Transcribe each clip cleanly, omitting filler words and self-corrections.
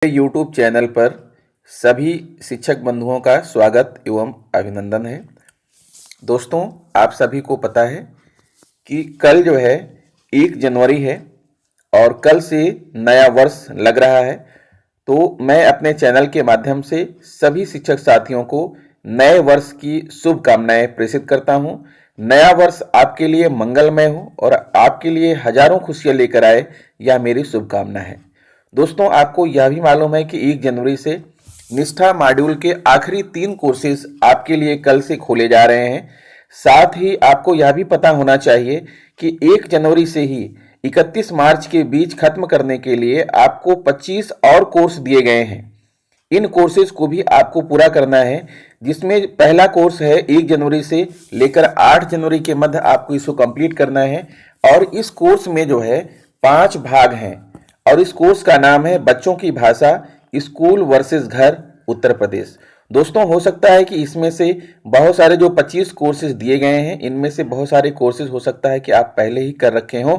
YouTube channel पर सभी शिक्षक बंधुओं का स्वागत एवं अभिनंदन है। दोस्तों, आप सभी को पता है कि कल जो है 1 जनवरी है और कल से नया वर्ष लग रहा है। तो मैं अपने चैनल के माध्यम से सभी शिक्षक साथियों को नए वर्ष की शुभकामनाएं प्रेषित करता हूं। नया वर्ष आपके लिए मंगलमय हो और आपके लिए हजारों खुशियां लेकर आए, यह मेरी शुभकामना है। दोस्तों, आपको यह भी मालूम है कि 1 जनवरी से निष्ठा मॉड्यूल के आखिरी 3 कोर्सेज आपके लिए कल से खोले जा रहे हैं। साथ ही आपको यह भी पता होना चाहिए कि 1 जनवरी से ही 31 मार्च के बीच खत्म करने के लिए आपको 25 और कोर्स दिए गए हैं। इन कोर्सेज को भी आपको पूरा करना है, जिसमें पहला कोर्स है 1 जनवरी से लेकर 8 जनवरी के मध्य आपको इसको कंप्लीट करना है। और इस कोर्स में जो है 5 भाग हैं और इस कोर्स का नाम है बच्चों की भाषा, स्कूल वर्सेस घर, उत्तर प्रदेश। दोस्तों, हो सकता है कि इसमें से बहुत सारे जो 25 कोर्सेज दिए गए हैं, इनमें से बहुत सारे कोर्सेज हो सकता है कि आप पहले ही कर रखे हों,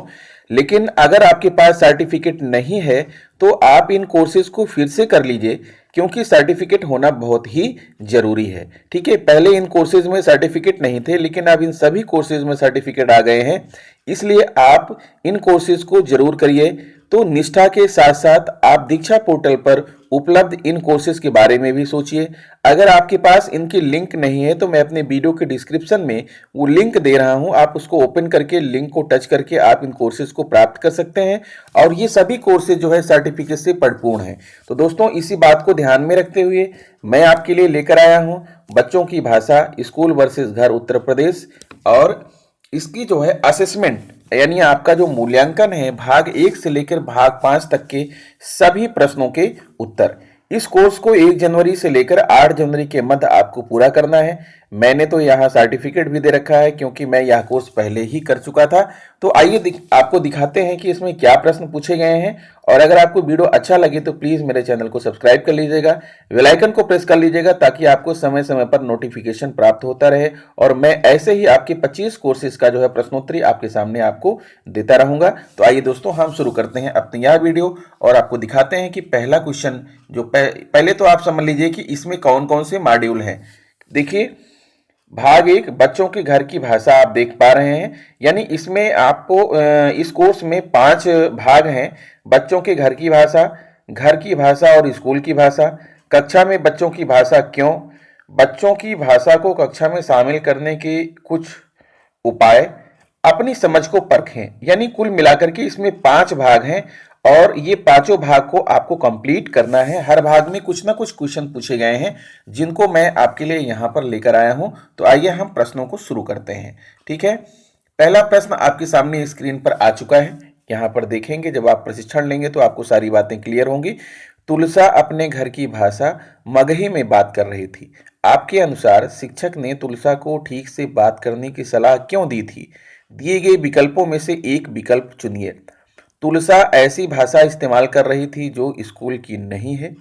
लेकिन अगर आपके पास सर्टिफिकेट नहीं है तो आप इन कोर्सेज को फिर से कर लीजिए, क्योंकि सर्टिफिकेट होना बहुत ही जरूरी है। ठीक है, पहले इन कोर्सेज में सर्टिफिकेट नहीं थे, लेकिन अब इन सभी कोर्सेज में सर्टिफिकेट आ गए हैं, इसलिए आप इन कोर्सेज को जरूर करिए। तो निष्ठा के साथ साथ आप दीक्षा पोर्टल पर उपलब्ध इन कोर्सेज के बारे में भी सोचिए। अगर आपके पास इनकी लिंक नहीं है तो मैं अपने वीडियो के डिस्क्रिप्शन में वो लिंक दे रहा हूं, आप उसको ओपन करके लिंक को टच करके आप इन कोर्सेज को प्राप्त कर सकते हैं। और ये सभी कोर्सेज जो है सर्टिफिकेट से परिपूर्ण हैं। तो दोस्तों, इसी बात को ध्यान में रखते हुए मैं आपके लिए लेकर आया हूं बच्चों की भाषा, स्कूल वर्सेस घर, उत्तर प्रदेश। और इसकी जो है असेसमेंट, यानी आपका जो मूल्यांकन है, भाग 1 से लेकर भाग 5 तक के सभी प्रश्नों के उत्तर। इस कोर्स को 1 जनवरी से लेकर 8 जनवरी के मध्य आपको पूरा करना है। मैंने तो यहाँ सर्टिफिकेट भी दे रखा है, क्योंकि मैं यह कोर्स पहले ही कर चुका था। तो आइए आपको दिखाते हैं कि इसमें क्या प्रश्न पूछे गए हैं। और अगर आपको वीडियो अच्छा लगे तो प्लीज मेरे चैनल को सब्सक्राइब कर लीजिएगा, बेल आइकन को प्रेस कर लीजिएगा, ताकि आपको समय समय पर नोटिफिकेशन प्राप्त होता रहे और मैं ऐसे ही आपके 25 कोर्सेज का जो है प्रश्नोत्तरी आपके सामने आपको देता रहूंगा। तो आइए दोस्तों, हम शुरू करते हैं अपनी यह वीडियो और आपको दिखाते हैं कि पहला क्वेश्चन जो पहले तो आप समझ लीजिए कि इसमें कौन कौन से मॉड्यूल हैं। देखिए, भाग 1 बच्चों के घर की भाषा आप देख पा रहे हैं, यानी इसमें आपको इस कोर्स में 5 भाग हैं। बच्चों के घर की भाषा, घर की भाषा और स्कूल की भाषा, कक्षा में बच्चों की भाषा क्यों, बच्चों की भाषा को कक्षा में शामिल करने के कुछ उपाय, अपनी समझ को परखें। यानी कुल मिलाकर के इसमें 5 भाग हैं और ये पांचों भाग को आपको कंप्लीट करना है। हर भाग में कुछ ना कुछ क्वेश्चन पूछे गए हैं, जिनको मैं आपके लिए यहां पर लेकर आया हूं। तो आइए हम प्रश्नों को शुरू करते हैं। ठीक है, पहला प्रश्न आपके सामने स्क्रीन पर आ चुका है, यहां पर देखेंगे। जब आप प्रशिक्षण लेंगे तो आपको सारी बातें क्लियर होंगी। तुलसा अपने घर की भाषा मगही में बात कर रही थी। आपके अनुसार शिक्षक ने तुलसा को ठीक से बात करने की सलाह क्यों दी थी? दिए गए विकल्पों में से एक विकल्प चुनिए। तुलसा ऐसी भाषा इस्तेमाल कर रही थी जो स्कूल की नहीं है।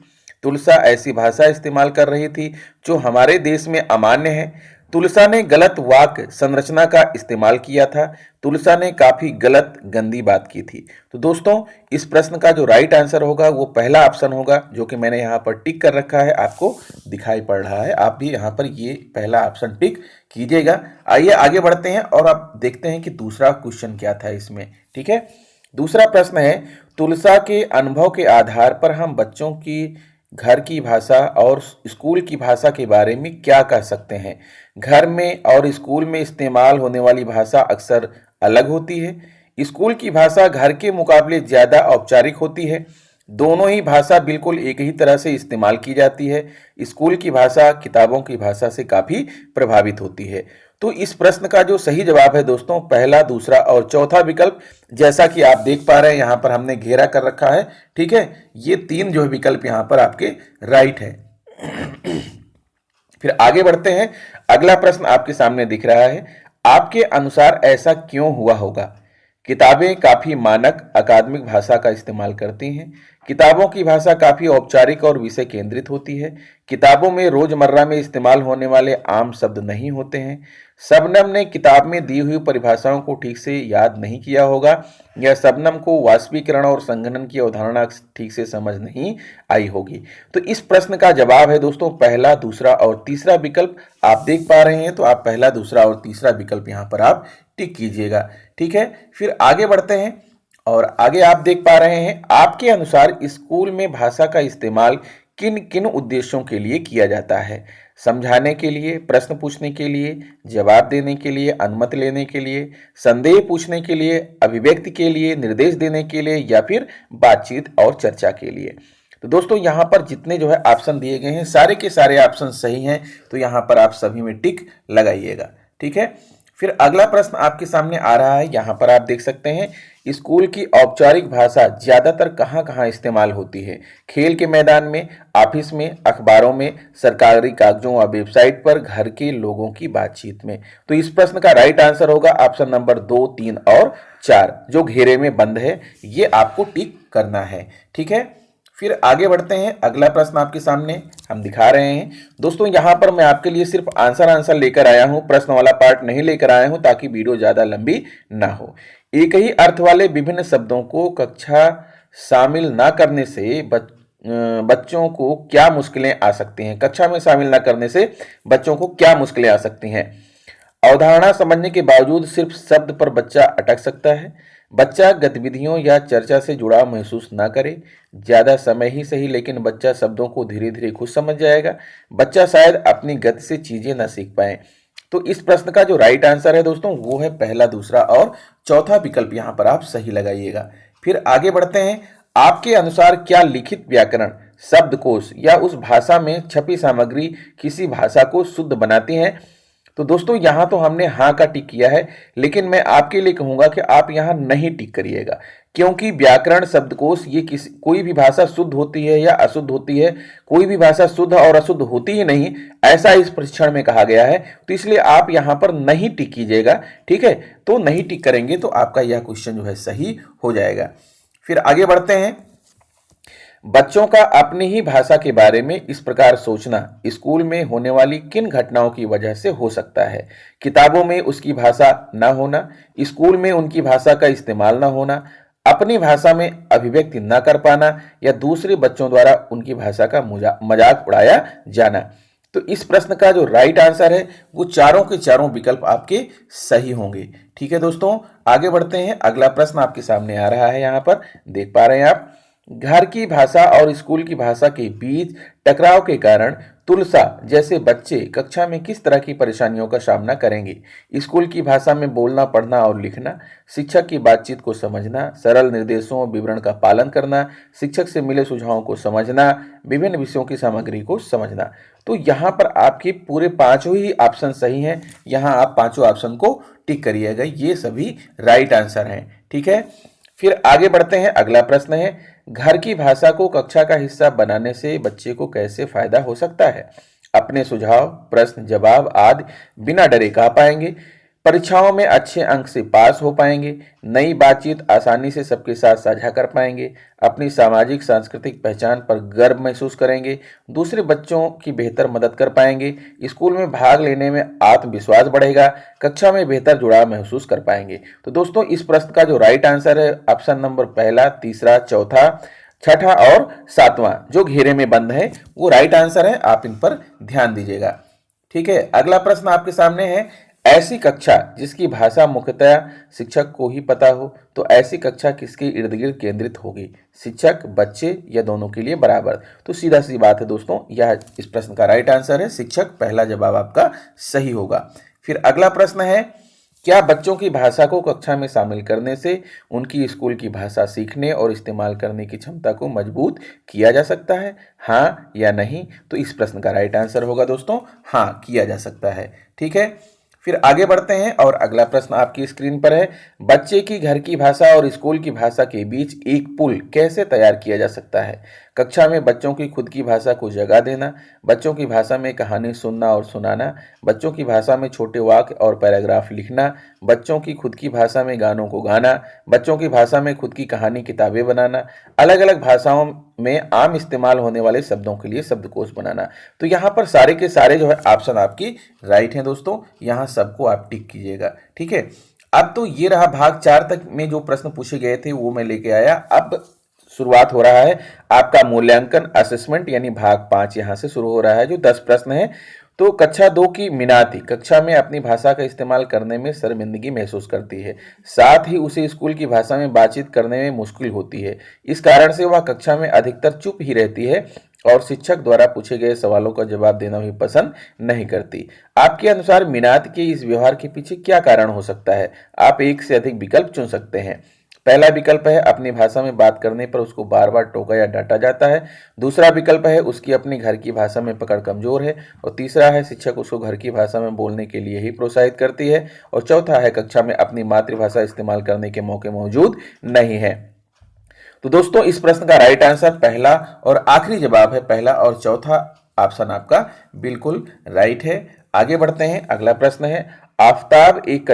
तुलसा ऐसी भाषा इस्तेमाल कर रही थी जो हमारे देश में अमान्य है। तुलसा ने गलत वाक्य संरचना का इस्तेमाल किया था। तुलसा ने काफी गलत गंदी बात की थी। तो दोस्तों, इस प्रश्न का जो राइट आंसर होगा वो पहला ऑप्शन होगा, जो कि मैंने यहाँ पर टिक कर रखा है, आपको दिखाई पड़ रहा है। आप भी यहाँ पर ये पहला ऑप्शन टिक कीजिएगा। आइए आगे बढ़ते हैं और आप देखते हैं कि दूसरा क्वेश्चन क्या था इसमें। ठीक है, दूसरा प्रश्न है, तुलसा के अनुभव के आधार पर हम बच्चों की घर की भाषा और स्कूल की भाषा के बारे में क्या कह सकते हैं? घर में और स्कूल में इस्तेमाल होने वाली भाषा अक्सर अलग होती है। स्कूल की भाषा घर के मुकाबले ज्यादा औपचारिक होती है। दोनों ही भाषा बिल्कुल एक ही तरह से इस्तेमाल की जाती है। स्कूल की भाषा किताबों की भाषा से काफी प्रभावित होती है। तो इस प्रश्न का जो सही जवाब है दोस्तों, पहला, दूसरा और चौथा विकल्प। जैसा कि आप देख पा रहे हैं यहाँ पर हमने घेरा कर रखा है। ठीक है, ये 3 जो विकल्प यहाँ पर आपके राइट है। फिर आगे बढ़ते हैं। अगला प्रश्न आपके सामने दिख रहा है, आपके अनुसार ऐसा क्यों हुआ होगा? किताबें काफी मानक अकादमिक भाषा का इस्तेमाल करती हैं। किताबों की भाषा काफी औपचारिक और विषय केंद्रित होती है। किताबों में रोजमर्रा में इस्तेमाल होने वाले आम शब्द नहीं होते हैं। शबनम ने किताब में दी हुई परिभाषाओं को ठीक से याद नहीं किया होगा, या शबनम को वाष्पीकरण और संघनन की अवधारणा ठीक से समझ नहीं आई होगी। तो इस प्रश्न का जवाब है दोस्तों पहला, दूसरा और तीसरा विकल्प। आप देख पा रहे हैं, तो आप पहला, दूसरा और तीसरा विकल्प यहाँ पर आप टिक कीजिएगा। ठीक है, फिर आगे बढ़ते हैं और आगे आप देख पा रहे हैं, आपके अनुसार स्कूल में भाषा का इस्तेमाल किन किन उद्देश्यों के लिए किया जाता है? समझाने के लिए, प्रश्न पूछने के लिए, जवाब देने के लिए, अनुमति लेने के लिए, संदेह पूछने के लिए, अभिव्यक्ति के लिए, निर्देश देने के लिए, या फिर बातचीत और चर्चा के लिए। तो दोस्तों यहाँ पर जितने जो है ऑप्शन दिए गए हैं, सारे के सारे ऑप्शन सही हैं, तो यहाँ पर आप सभी में टिक लगाइएगा। ठीक है, फिर अगला प्रश्न आपके सामने आ रहा है। यहाँ पर आप देख सकते हैं, स्कूल की औपचारिक भाषा ज्यादातर कहाँ कहाँ इस्तेमाल होती है? खेल के मैदान में, ऑफिस में, अखबारों में, सरकारी कागजों और वेबसाइट पर, घर के लोगों की बातचीत में। तो इस प्रश्न का राइट आंसर होगा ऑप्शन नंबर 2, 3 और 4, जो घेरे में बंद है, ये आपको टिक करना है। ठीक है, फिर आगे बढ़ते हैं। अगला प्रश्न आपके सामने हम दिखा रहे हैं। दोस्तों यहाँ पर मैं आपके लिए सिर्फ आंसर लेकर आया हूं, प्रश्न वाला पार्ट नहीं लेकर आया हूं, ताकि वीडियो ज्यादा लंबी ना हो। एक ही अर्थ वाले विभिन्न शब्दों को कक्षा शामिल ना करने से बच्चों को क्या मुश्किलें आ सकती हैं? कक्षा में शामिल ना करने से बच्चों को क्या मुश्किलें आ सकती हैं? अवधारणा समझने के बावजूद सिर्फ शब्द पर बच्चा अटक सकता है। बच्चा गतिविधियों या चर्चा से जुड़ाव महसूस ना करे। ज्यादा समय ही सही, लेकिन बच्चा शब्दों को धीरे धीरे खुद समझ जाएगा। बच्चा शायद अपनी गति से चीजें ना सीख पाए। तो इस प्रश्न का जो राइट आंसर है दोस्तों, वो है पहला, दूसरा और चौथा विकल्प। यहाँ पर आप सही लगाइएगा। फिर आगे बढ़ते हैं। आपके अनुसार क्या लिखित व्याकरण, शब्दकोश या उस भाषा में छपी सामग्री किसी भाषा को शुद्ध बनाती है? तो दोस्तों यहाँ तो हमने हाँ का टिक किया है, लेकिन मैं आपके लिए कहूंगा कि आप यहाँ नहीं टिक करिएगा, क्योंकि व्याकरण, शब्दकोश, ये कोई भी भाषा शुद्ध होती है या अशुद्ध होती है? कोई भी भाषा शुद्ध और अशुद्ध होती ही नहीं, ऐसा इस परीक्षण में कहा गया है। तो इसलिए आप यहाँ पर नहीं टिक कीजिएगा। ठीक है, तो नहीं टिक करेंगे तो आपका यह क्वेश्चन जो है सही हो जाएगा। फिर आगे बढ़ते हैं। बच्चों का अपनी ही भाषा के बारे में इस प्रकार सोचना स्कूल में होने वाली किन घटनाओं की वजह से हो सकता है? किताबों में उसकी भाषा न होना, स्कूल में उनकी भाषा का इस्तेमाल न होना, अपनी भाषा में अभिव्यक्ति न कर पाना, या दूसरे बच्चों द्वारा उनकी भाषा का मजाक उड़ाया जाना। तो इस प्रश्न का जो राइट आंसर है, वो चारों के चारों विकल्प आपके सही होंगे। ठीक है दोस्तों, आगे बढ़ते हैं। अगला प्रश्न आपके सामने आ रहा है, यहाँ पर देख पा रहे हैं आप। घर की भाषा और स्कूल की भाषा के बीच टकराव के कारण तुलसा जैसे बच्चे कक्षा में किस तरह की परेशानियों का सामना करेंगे? स्कूल की भाषा में बोलना, पढ़ना और लिखना, शिक्षक की बातचीत को समझना, सरल निर्देशों और विवरण का पालन करना, शिक्षक से मिले सुझावों को समझना, विभिन्न विषयों की सामग्री को समझना। तो यहाँ पर आपके पूरे पांचों ही ऑप्शन सही हैं। यहाँ आप पांचों ऑप्शन को टिक करिएगा, ये सभी राइट आंसर हैं। ठीक है, फिर आगे बढ़ते हैं। अगला प्रश्न है, घर की भाषा को कक्षा का हिस्सा बनाने से बच्चे को कैसे फायदा हो सकता है? अपने सुझाव, प्रश्न, जवाब आदि बिना डरे कह पाएंगे। परीक्षाओं में अच्छे अंक से पास हो पाएंगे। नई बातचीत आसानी से सबके साथ साझा कर पाएंगे। अपनी सामाजिक सांस्कृतिक पहचान पर गर्व महसूस करेंगे। दूसरे बच्चों की बेहतर मदद कर पाएंगे। स्कूल में भाग लेने में आत्मविश्वास बढ़ेगा। कक्षा में बेहतर जुड़ाव महसूस कर पाएंगे। तो दोस्तों इस प्रश्न का जो राइट आंसर है, ऑप्शन नंबर पहला, तीसरा, चौथा, छठा और सातवां, जो घेरे में बंद है, वो राइट आंसर है। आप इन पर ध्यान दीजिएगा। ठीक है, अगला प्रश्न आपके सामने है, ऐसी कक्षा जिसकी भाषा मुख्यतः शिक्षक को ही पता हो, तो ऐसी कक्षा किसके इर्द गिर्द केंद्रित होगी? शिक्षक, बच्चे या दोनों के लिए बराबर? तो सीधा सी बात है दोस्तों, यह इस प्रश्न का राइट आंसर है शिक्षक। पहला जवाब आपका सही होगा। फिर अगला प्रश्न है, क्या बच्चों की भाषा को कक्षा में शामिल करने से उनकी स्कूल की भाषा सीखने और इस्तेमाल करने की क्षमता को मजबूत किया जा सकता है? हाँ या नहीं? तो इस प्रश्न का राइट आंसर होगा दोस्तों हाँ, किया जा सकता है। ठीक है, फिर आगे बढ़ते हैं और अगला प्रश्न आपकी स्क्रीन पर है, बच्चे की घर की भाषा और स्कूल की भाषा के बीच एक पुल कैसे तैयार किया जा सकता है? कक्षा में बच्चों की खुद की भाषा को जगह देना, बच्चों की भाषा में कहानी सुनना और सुनाना, बच्चों की भाषा में छोटे वाक्य और पैराग्राफ लिखना, बच्चों की खुद की भाषा में गानों को गाना, बच्चों की भाषा में खुद की कहानी किताबें बनाना, अलग अलग भाषाओं में आम इस्तेमाल होने वाले शब्दों के लिए शब्दकोश बनाना। तो यहाँ पर सारे के सारे जो है ऑप्शन आपकी राइट हैं दोस्तों, यहाँ सबको आप टिक कीजिएगा। ठीक है, अब तो ये रहा भाग 4 तक में जो प्रश्न पूछे गए थे वो मैं लेके आया। अब शुरुआत हो रहा है आपका मूल्यांकन असेसमेंट, यानी भाग 5 यहाँ से शुरू हो रहा है जो 10 प्रश्न है। तो कक्षा 2 की मीनाती कक्षा में अपनी भाषा का इस्तेमाल करने में शर्मिंदगी महसूस करती है, साथ ही उसे स्कूल की भाषा में बातचीत करने में मुश्किल होती है। इस कारण से वह कक्षा में अधिकतर चुप ही रहती है और शिक्षक द्वारा पूछे गए सवालों का जवाब देना भी पसंद नहीं करती। आपके अनुसार मीनात के इस व्यवहार के पीछे क्या कारण हो सकता है? आप एक से अधिक विकल्प चुन सकते हैं। पहला विकल्प है अपनी भाषा में बात करने पर उसको बार बार टोका या डांटा जाता है। दूसरा विकल्प है उसकी अपनी घर की भाषा में पकड़ कमजोर है। और तीसरा है शिक्षक उसको घर की भाषा में बोलने के लिए ही प्रोत्साहित करती है। और चौथा है कक्षा में अपनी मातृभाषा इस्तेमाल करने के मौके मौजूद नहीं है। तो दोस्तों इस प्रश्न का राइट आंसर पहला और आखिरी जवाब है, पहला और चौथा ऑप्शन आपका बिल्कुल राइट है। आगे बढ़ते हैं, अगला प्रश्न है आफ्ताब एक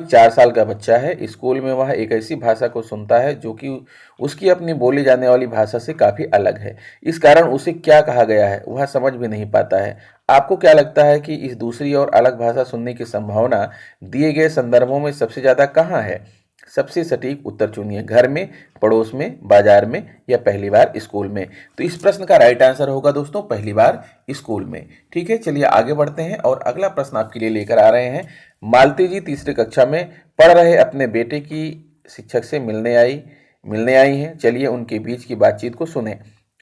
4 साल का बच्चा है। स्कूल में वह एक ऐसी भाषा को सुनता है जो कि उसकी अपनी बोली जाने वाली भाषा से काफी अलग है। इस कारण उसे क्या कहा गया है वह समझ भी नहीं पाता है। आपको क्या लगता है कि इस दूसरी और अलग भाषा सुनने की संभावना दिए गए संदर्भों में सबसे ज्यादा कहाँ है? सबसे सटीक उत्तर चुनिए, घर में, पड़ोस में, बाजार में या पहली बार स्कूल में। तो इस प्रश्न का राइट आंसर होगा दोस्तों पहली बार स्कूल में। ठीक है, चलिए आगे बढ़ते हैं और अगला प्रश्न आपके लिए लेकर आ रहे हैं। मालती जी तीसरी कक्षा में पढ़ रहे अपने बेटे की शिक्षक से मिलने आई हैं। चलिए उनके बीच की बातचीत को सुने।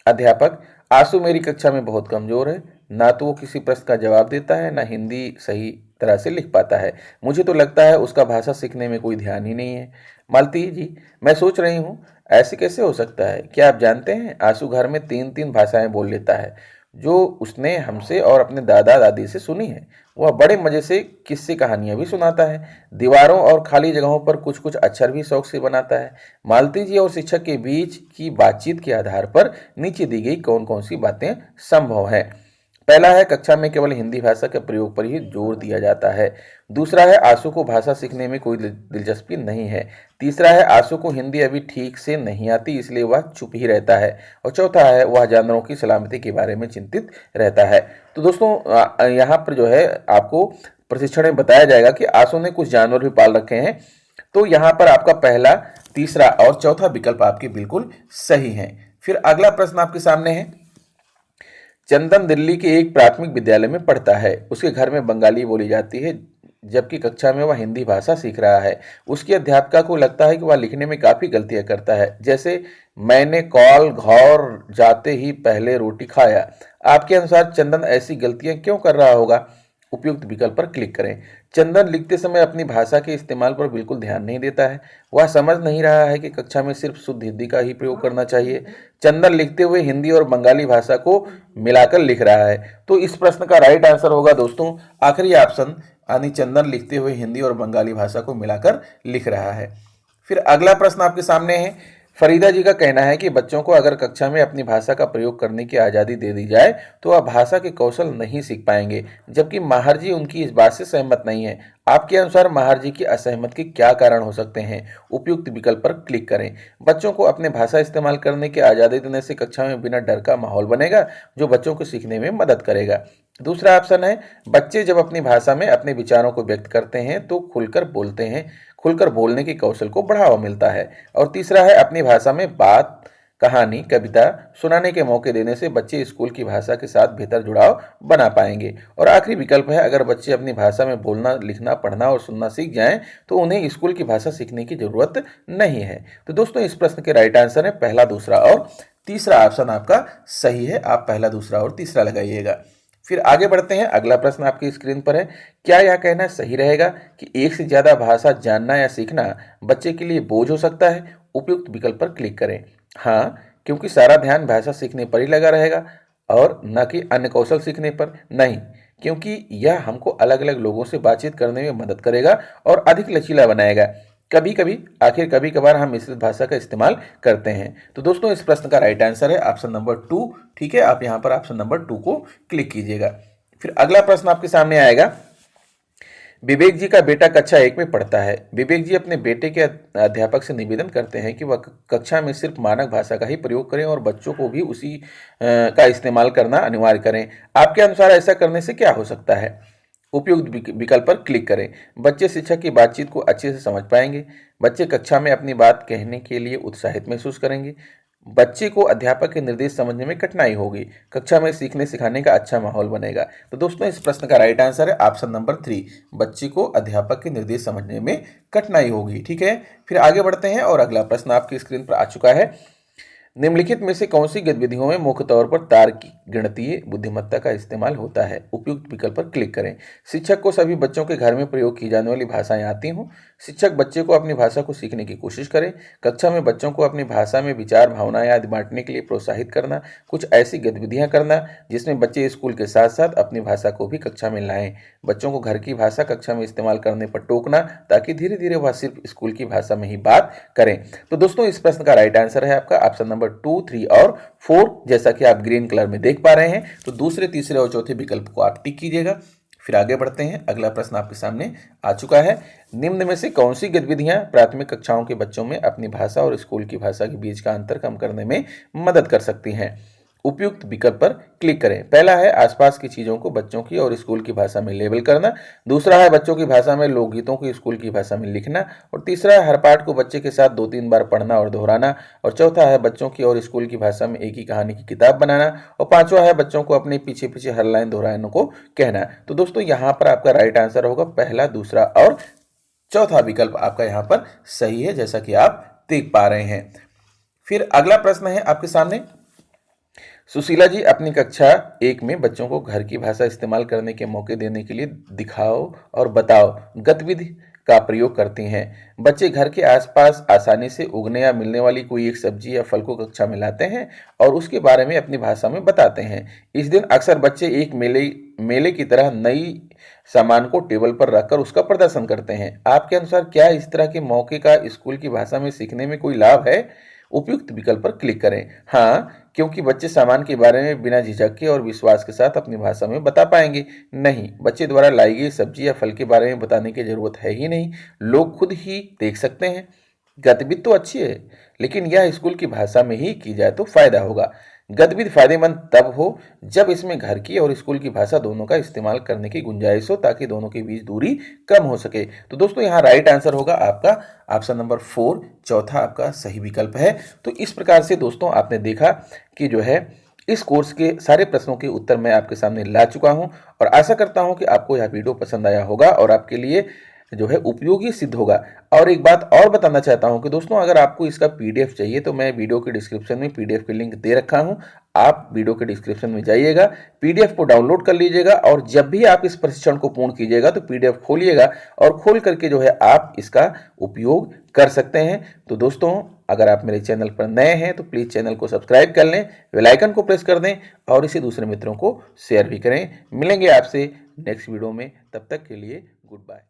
अध्यापक, आंसू मेरी कक्षा में बहुत कमजोर है, ना तो वो किसी प्रश्न का जवाब देता है ना हिंदी सही तरह से लिख पाता है। मुझे तो लगता है उसका भाषा सीखने में कोई ध्यान ही नहीं है। मालती जी, मैं सोच रही हूँ ऐसे कैसे हो सकता है? क्या आप जानते हैं आंसू घर में 3 भाषाएं बोल लेता है जो उसने हमसे और अपने दादा दादी से सुनी है। वह बड़े मजे से किस्से कहानियां भी सुनाता है। दीवारों और खाली जगहों पर कुछ कुछ अक्षर भी शौक से बनाता है। मालती जी और शिक्षक के बीच की बातचीत के आधार पर नीचे दी गई कौन कौन सी बातें संभव है? पहला है कक्षा में केवल हिंदी भाषा के प्रयोग पर ही जोर दिया जाता है। दूसरा है आंसू को भाषा सीखने में कोई दिलचस्पी नहीं है। तीसरा है आंसू को हिंदी अभी ठीक से नहीं आती इसलिए वह चुप ही रहता है। और चौथा है वह जानवरों की सलामती के बारे में चिंतित रहता है। तो दोस्तों यहाँ पर जो है आपको प्रशिक्षण में बताया जाएगा कि आंसू ने कुछ जानवर भी पाल रखे हैं। तो यहाँ पर आपका पहला, तीसरा और चौथा विकल्प आपके बिल्कुल सही हैं। फिर अगला प्रश्न आपके सामने है। चंदन दिल्ली के एक प्राथमिक विद्यालय में पढ़ता है। उसके घर में बंगाली बोली जाती है जबकि कक्षा में वह हिंदी भाषा सीख रहा है। उसकी अध्यापिका को लगता है कि वह लिखने में काफी गलतियां करता है, जैसे मैंने कॉल घौर जाते ही पहले रोटी खाया। आपके अनुसार चंदन ऐसी गलतियां क्यों कर रहा होगा? उपयुक्त विकल्प पर क्लिक करें। चंदन लिखते समय अपनी भाषा के इस्तेमाल पर बिल्कुल ध्यान नहीं देता है। वह समझ नहीं रहा है कि कक्षा में सिर्फ शुद्ध हिंदी का ही प्रयोग करना चाहिए। चंदन लिखते हुए हिंदी और बंगाली भाषा को मिलाकर लिख रहा है। तो इस प्रश्न का राइट आंसर होगा दोस्तों आखिरी ऑप्शन, यानी चंदन लिखते हुए हिंदी और बंगाली भाषा को मिलाकर लिख रहा है। फिर अगला प्रश्न आपके सामने है। फरीदा जी का कहना है कि बच्चों को अगर कक्षा में अपनी भाषा का प्रयोग करने की आज़ादी दे दी जाए तो वह भाषा के कौशल नहीं सीख पाएंगे, जबकि माहर जी उनकी इस बात से सहमत नहीं है। आपके अनुसार माहर जी की असहमत के क्या कारण हो सकते हैं? उपयुक्त विकल्प पर क्लिक करें। बच्चों को अपने भाषा इस्तेमाल करने की आज़ादी देने से कक्षा में बिना डर का माहौल बनेगा जो बच्चों को सीखने में मदद करेगा। दूसरा ऑप्शन है बच्चे जब अपनी भाषा में अपने विचारों को व्यक्त करते हैं तो खुलकर बोलने के कौशल को बढ़ावा मिलता है। और तीसरा है अपनी भाषा में बात, कहानी, कविता सुनाने के मौके देने से बच्चे स्कूल की भाषा के साथ बेहतर जुड़ाव बना पाएंगे। और आखिरी विकल्प है अगर बच्चे अपनी भाषा में बोलना, लिखना, पढ़ना और सुनना सीख जाएं तो उन्हें स्कूल की भाषा सीखने की जरूरत नहीं है। तो दोस्तों इस प्रश्न के राइट आंसर है पहला, दूसरा और तीसरा ऑप्शन आपका सही है। आप पहला, दूसरा और तीसरा लगाइएगा। फिर आगे बढ़ते हैं, अगला प्रश्न आपकी स्क्रीन पर है। क्या यह कहना सही रहेगा कि एक से ज्यादा भाषा जानना या सीखना बच्चे के लिए बोझ हो सकता है? उपयुक्त विकल्प पर क्लिक करें। हाँ, क्योंकि सारा ध्यान भाषा सीखने पर ही लगा रहेगा और न कि अन्य कौशल सीखने पर। नहीं, क्योंकि यह हमको अलग अलग लोगों से बातचीत करने में मदद करेगा और अधिक लचीला बनाएगा। कभी कभी, आखिर कभी कभार हम मिश्रित भाषा का इस्तेमाल करते हैं। तो दोस्तों इस प्रश्न का राइट आंसर है ऑप्शन नंबर 2। ठीक है, आप यहाँ पर ऑप्शन नंबर 2 को क्लिक कीजिएगा। फिर अगला प्रश्न आपके सामने आएगा। विवेक जी का बेटा कक्षा 1 में पढ़ता है। विवेक जी अपने बेटे के अध्यापक से निवेदन करते हैं कि वह कक्षा में सिर्फ मानक भाषा का ही प्रयोग करें और बच्चों को भी उसी का इस्तेमाल करना अनिवार्य करें। आपके अनुसार ऐसा करने से क्या हो सकता है? उपयुक्त विकल्प पर क्लिक करें। बच्चे शिक्षक की बातचीत को अच्छे से समझ पाएंगे। बच्चे कक्षा में अपनी बात कहने के लिए उत्साहित महसूस करेंगे। बच्चे को अध्यापक के निर्देश समझने में कठिनाई होगी। कक्षा में सीखने सिखाने का अच्छा माहौल बनेगा। तो दोस्तों इस प्रश्न का राइट आंसर है ऑप्शन नंबर 3। बच्चे को अध्यापक के निर्देश समझने में कठिनाई होगी। ठीक है, फिर आगे बढ़ते हैं और अगला प्रश्न आपकी स्क्रीन पर आ चुका है। निम्नलिखित में से कौन सी गतिविधियों में मुख्य तौर पर तार्किक गणितीय बुद्धिमत्ता का इस्तेमाल होता है? उपयुक्त विकल्प पर क्लिक करें। शिक्षक को सभी बच्चों के घर में प्रयोग की जाने वाली भाषाएं आती हों। शिक्षक बच्चे को अपनी भाषा को सीखने की कोशिश करें। कक्षा में बच्चों को अपनी भाषा में विचार, भावनाएं आदि बांटने के लिए प्रोत्साहित करना। कुछ ऐसी गतिविधियां करना जिसमें बच्चे स्कूल के साथ साथ अपनी भाषा को भी कक्षा में लाएं। बच्चों को घर की भाषा कक्षा में इस्तेमाल करने पर टोकना, ताकि धीरे धीरे वह सिर्फ स्कूल की भाषा में ही बात करें। तो दोस्तों इस प्रश्न का राइट आंसर है आपका ऑप्शन नंबर 2, 3 और 4, जैसा कि आप ग्रीन कलर में देख पा रहे हैं। तो दूसरे, तीसरे और चौथे विकल्प को आप टिक कीजिएगा। फिर आगे बढ़ते हैं। अगला प्रश्न आपके सामने आ चुका है। निम्न में से कौन सी गतिविधियां प्राथमिक कक्षाओं के बच्चों में अपनी भाषा और स्कूल की भाषा के बीच का अंतर कम करने में मदद कर सकती हैं? उपयुक्त विकल्प पर क्लिक करें। पहला है आसपास की चीजों को बच्चों की और स्कूल की भाषा में लेबल करना। दूसरा है बच्चों की भाषा में लोकगीतों को स्कूल की भाषा में लिखना। और तीसरा है हर पाठ को बच्चे के साथ 2-3 बार पढ़ना और दोहराना। और चौथा है बच्चों की और स्कूल की भाषा में एक ही कहानी की किताब बनाना। और पांचवा है बच्चों को अपने पीछे पीछे हर लाइन दोहराने को कहना। तो दोस्तों यहाँ पर आपका राइट आंसर होगा पहला, दूसरा और चौथा विकल्प आपका यहाँ पर सही है, जैसा कि आप देख पा रहे हैं। फिर अगला प्रश्न है आपके सामने। सुशीला जी अपनी कक्षा 1 में बच्चों को घर की भाषा इस्तेमाल करने के मौके देने के लिए दिखाओ और बताओ गतिविधि का प्रयोग करती हैं। बच्चे घर के आसपास आसानी से उगने या मिलने वाली कोई एक सब्जी या फल को कक्षा में लाते हैं और उसके बारे में अपनी भाषा में बताते हैं। इस दिन अक्सर बच्चे एक मेले की तरह नई सामान को टेबल पर रखकर उसका प्रदर्शन करते हैं। आपके अनुसार क्या इस तरह के मौके का स्कूल की भाषा में सीखने में कोई लाभ है? उपयुक्त विकल्प पर क्लिक करें। हाँ, क्योंकि बच्चे सामान के बारे में बिना झिझक के और विश्वास के साथ अपनी भाषा में बता पाएंगे। नहीं, बच्चे द्वारा लाई गई सब्जी या फल के बारे में बताने की जरूरत है ही नहीं, लोग खुद ही देख सकते हैं। गतिविधि तो अच्छी है, लेकिन यह स्कूल की भाषा में ही की जाए तो फायदा होगा। गतिविधि फायदेमंद तब हो जब इसमें घर की और स्कूल की भाषा दोनों का इस्तेमाल करने की गुंजाइश हो, ताकि दोनों के बीच दूरी कम हो सके। तो दोस्तों यहाँ राइट आंसर होगा आपका ऑप्शन नंबर 4, चौथा आपका सही विकल्प है। तो इस प्रकार से दोस्तों आपने देखा कि जो है इस कोर्स के सारे प्रश्नों के उत्तर मैं आपके सामने ला चुका हूं और आशा करता हूं कि आपको यह वीडियो पसंद आया होगा और आपके लिए जो है उपयोगी सिद्ध होगा। और एक बात और बताना चाहता हूं कि दोस्तों अगर आपको इसका पीडीएफ चाहिए तो मैं वीडियो के डिस्क्रिप्शन में पीडीएफ की लिंक दे रखा हूं। आप वीडियो के डिस्क्रिप्शन में जाइएगा, पीडीएफ को डाउनलोड कर लीजिएगा और जब भी आप इस प्रशिक्षण को पूर्ण कीजिएगा तो पीडीएफ खोलिएगा और खोल करके जो है आप इसका उपयोग कर सकते हैं। तो दोस्तों अगर आप मेरे चैनल पर नए हैं तो प्लीज़ चैनल को सब्सक्राइब कर लें, बेल आइकन को प्रेस कर दें और इसे दूसरे मित्रों को शेयर भी करें। मिलेंगे आपसे नेक्स्ट वीडियो में, तब तक के लिए गुड बाय।